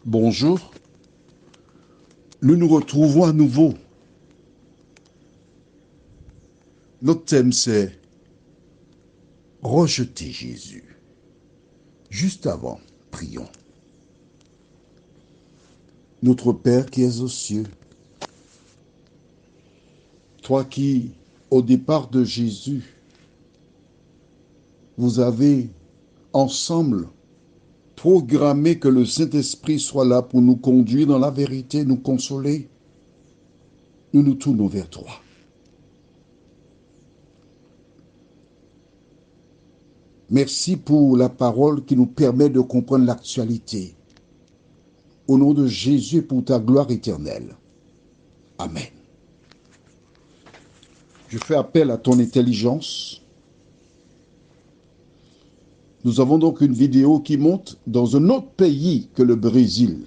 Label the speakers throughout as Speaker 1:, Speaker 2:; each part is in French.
Speaker 1: Bonjour, nous nous retrouvons à nouveau. Notre thème c'est rejeter Jésus. Juste avant, prions. Notre Père qui es aux cieux, toi qui, au départ de Jésus, vous avez ensemble programmé que le Saint-Esprit soit là pour nous conduire dans la vérité, nous consoler, nous nous tournons vers toi. Merci pour la parole qui nous permet de comprendre l'actualité. Au nom de Jésus, pour ta gloire éternelle. Amen. Je fais appel à ton intelligence. Nous avons donc une vidéo qui monte dans un autre pays que le Brésil,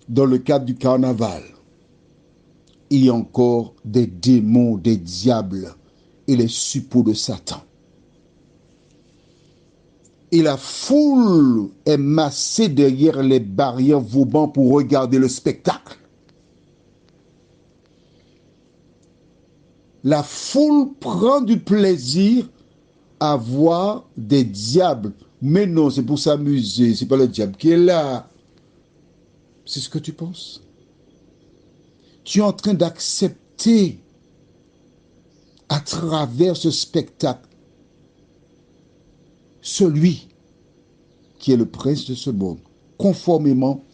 Speaker 1: dans le cadre du carnaval. Il y a encore des démons, des diables et les suppôts de Satan. Et la foule est massée derrière les barrières Vauban pour regarder le spectacle. La foule prend du plaisir à voir des diables. Mais non, c'est pour s'amuser, c'est pas le diable qui est là. C'est ce que tu penses? Tu es en train d'accepter à travers ce spectacle celui qui est le prince de ce monde, conformément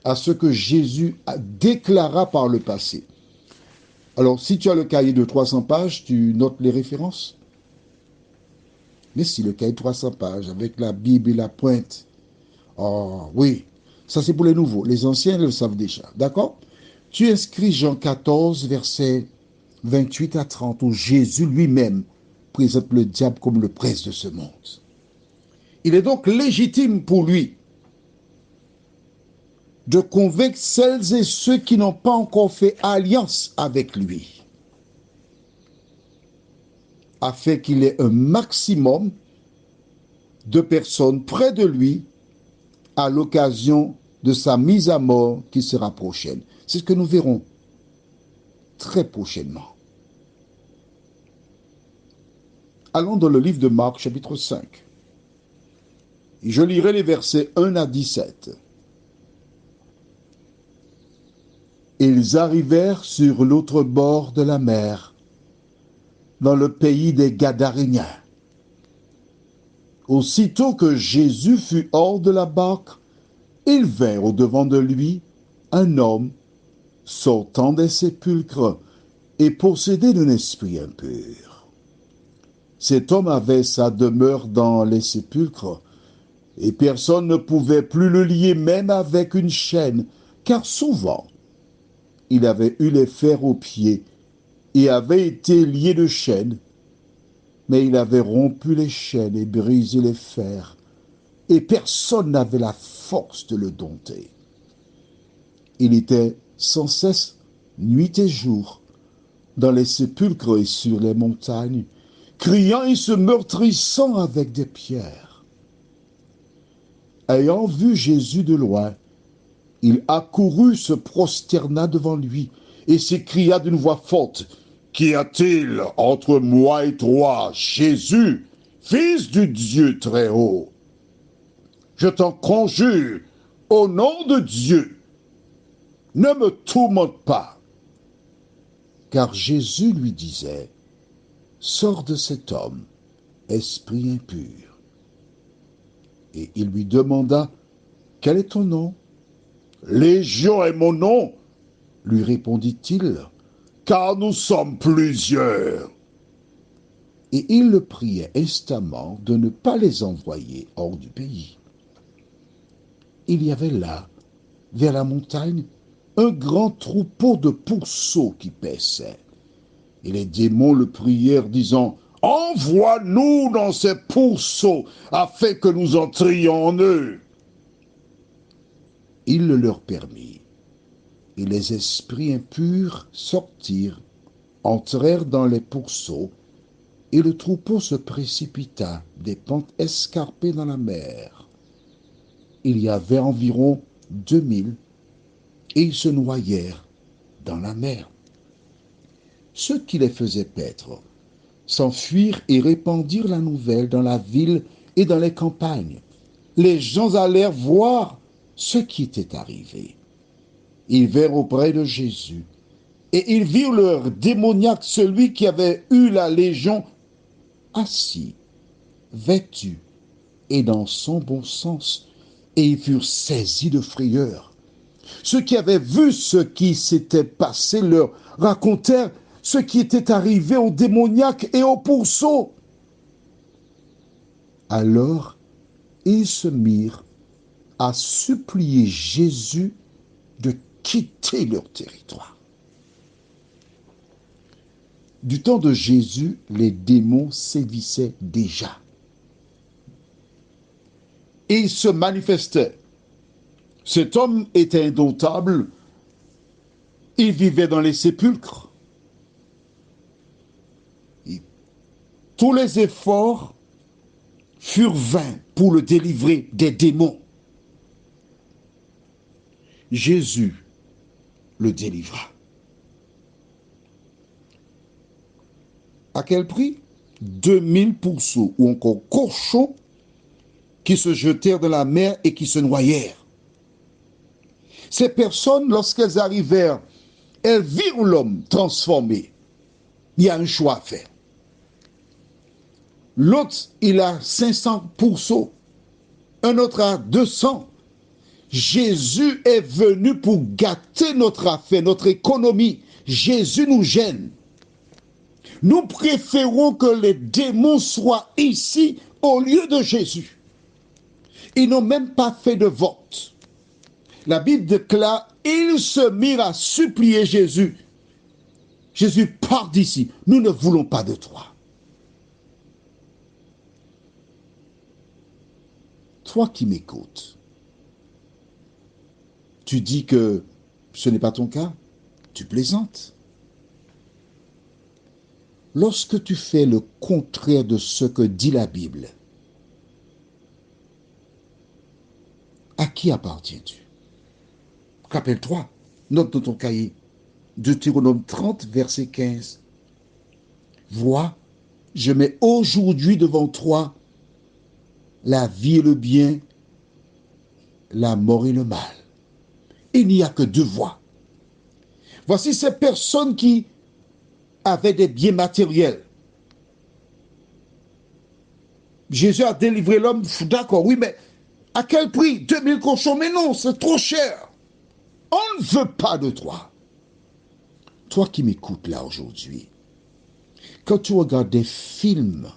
Speaker 1: à ce que Jésus a déclaré par le passé. Alors, si tu as le cahier de 300 pages, tu notes les références. Mais si le cahier de 300 pages, avec la Bible et la pointe, oh oui, ça c'est pour les nouveaux. Les anciens le savent déjà. D'accord? Tu inscris Jean 14, verset 28 à 30, où Jésus lui-même présente le diable comme le prince de ce monde. Il est donc légitime pour lui de convaincre celles et ceux qui n'ont pas encore fait alliance avec lui, afin qu'il ait un maximum de personnes près de lui à l'occasion de sa mise à mort qui sera prochaine. C'est ce que nous verrons très prochainement. Allons dans le livre de Marc, chapitre 5. Je lirai les versets 1 à 17. Ils arrivèrent sur l'autre bord de la mer, dans le pays des Gadaréniens. Aussitôt que Jésus fut hors de la barque, il vint au-devant de lui un homme sortant des sépulcres et possédé d'un esprit impur. Cet homme avait sa demeure dans les sépulcres, et personne ne pouvait plus le lier même avec une chaîne, car souvent il avait eu les fers aux pieds et avait été lié de chaînes, mais il avait rompu les chaînes et brisé les fers, et personne n'avait la force de le dompter. Il était sans cesse, nuit et jour, dans les sépulcres et sur les montagnes, criant et se meurtrissant avec des pierres. Ayant vu Jésus de loin, il accourut, se prosterna devant lui et s'écria d'une voix forte: Qu'y a-t-il entre moi et toi, Jésus, fils du Dieu très haut? Je t'en conjure, au nom de Dieu, ne me tourmente pas. Car Jésus lui disait: Sors de cet homme, esprit impur. Et il lui demanda: Quel est ton nom? Légion est mon nom, lui répondit-il, car nous sommes plusieurs. Et il le priait instamment de ne pas les envoyer hors du pays. Il y avait là, vers la montagne, un grand troupeau de pourceaux qui paissaient. Et les démons le prièrent, disant: Envoie-nous dans ces pourceaux, afin que nous entrions en eux. Il le leur permit. Et les esprits impurs sortirent, entrèrent dans les pourceaux, et le troupeau se précipita des pentes escarpées dans la mer, il y avait environ 2000, et ils se noyèrent dans la mer. Ceux qui les faisaient paître s'enfuirent et répandirent la nouvelle dans la ville et dans les campagnes. Les gens allèrent voir ce qui était arrivé. Ils vinrent auprès de Jésus, et ils virent leur démoniaque, celui qui avait eu la légion, assis, vêtu et dans son bon sens, et ils furent saisis de frayeur. Ceux qui avaient vu ce qui s'était passé leur racontèrent ce qui était arrivé au démoniaque et au pourceau. Alors, ils se mirent à supplier Jésus de quitter leur territoire. Du temps de Jésus, les démons sévissaient déjà. Et ils se manifestaient. Cet homme était indomptable. Il vivait dans les sépulcres. Et tous les efforts furent vains pour le délivrer des démons. Jésus le délivra. À quel prix? 2000 pourceaux ou encore cochons qui se jetèrent dans la mer et qui se noyèrent. Ces personnes, lorsqu'elles arrivèrent, elles virent l'homme transformé. Il y a un choix à faire. L'autre, il a 500 pourceaux. Un autre a 200. Jésus est venu pour gâter notre affaire, notre économie. Jésus nous gêne. Nous préférons que les démons soient ici au lieu de Jésus. Ils n'ont même pas fait de vote. La Bible déclare, ils se mirent à supplier Jésus. Jésus, pars d'ici, nous ne voulons pas de toi. Toi qui m'écoutes, tu dis que ce n'est pas ton cas, tu plaisantes. Lorsque tu fais le contraire de ce que dit la Bible, à qui appartiens-tu? Rappelle-toi, note dans ton cahier, Deutéronome 30, verset 15. Vois, je mets aujourd'hui devant toi la vie et le bien, la mort et le mal. Il n'y a que deux voies. Voici ces personnes qui avaient des biens matériels. Jésus a délivré l'homme, d'accord, oui, mais à quel prix? 2000 cochons, mais non, c'est trop cher. On ne veut pas de toi. Toi qui m'écoutes là aujourd'hui, quand tu regardes des films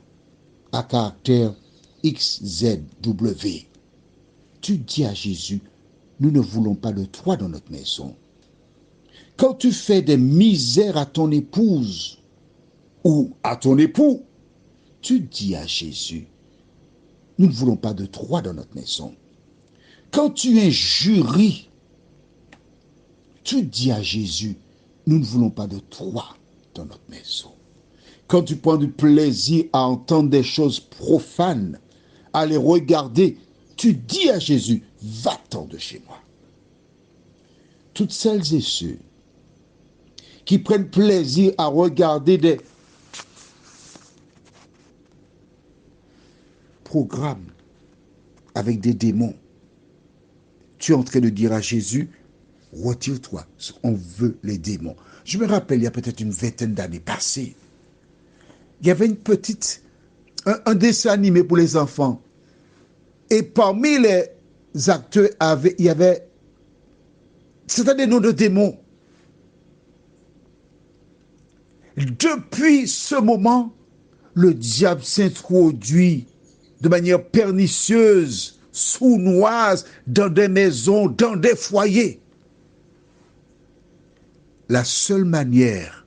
Speaker 1: à caractère XZW, tu dis à Jésus, nous ne voulons pas de toi dans notre maison. Quand tu fais des misères à ton épouse ou à ton époux, tu dis à Jésus, nous ne voulons pas de toi dans notre maison. Quand tu injuries, tu dis à Jésus, nous ne voulons pas de toi dans notre maison. Quand tu prends du plaisir à entendre des choses profanes, à les regarder, tu dis à Jésus, va-t'en de chez moi. Toutes celles et ceux qui prennent plaisir à regarder des programmes avec des démons, tu es en train de dire à Jésus, retire-toi, on veut les démons. Je me rappelle, il y a peut-être une vingtaine d'années passées, il y avait un dessin animé pour les enfants. Et parmi les acteurs, c'était des noms de démons. Depuis ce moment, le diable s'introduit de manière pernicieuse, sournoise, dans des maisons, dans des foyers. La seule manière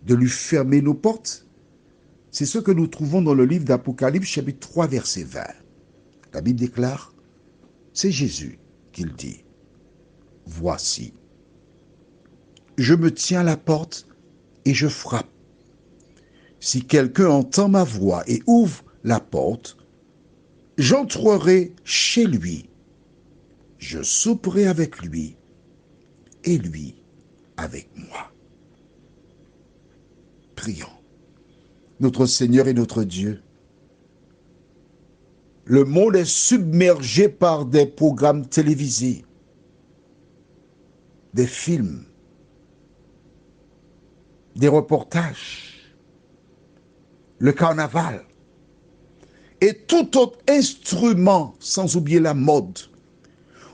Speaker 1: de lui fermer nos portes, c'est ce que nous trouvons dans le livre d'Apocalypse, chapitre 3, verset 20. La Bible déclare, c'est Jésus qui le dit. Voici, je me tiens à la porte et je frappe. Si quelqu'un entend ma voix et ouvre la porte, j'entrerai chez lui je souperai avec lui et lui avec moi. Prions. Notre Seigneur et notre Dieu, le monde est submergé par des programmes télévisés, des films, des reportages, le carnaval et tout autre instrument, sans oublier la mode,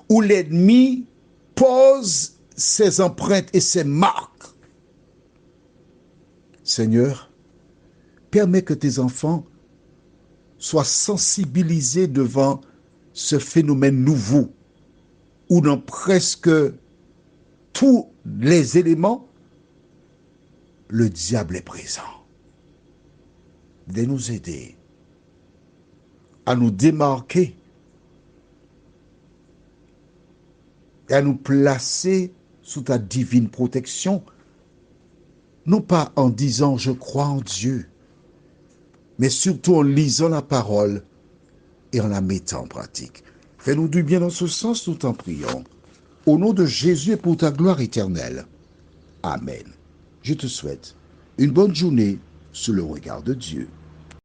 Speaker 1: où l'ennemi pose ses empreintes et ses marques. Seigneur, permets que tes enfants soient sensibilisés devant ce phénomène nouveau, où dans presque tous les éléments, le diable est présent. De nous aider à nous démarquer et à nous placer sous ta divine protection, non pas en disant je crois en Dieu, mais surtout en lisant la parole et en la mettant en pratique. Fais-nous du bien dans ce sens, nous t'en prions. Au nom de Jésus et pour ta gloire éternelle. Amen. Je te souhaite une bonne journée sous le regard de Dieu.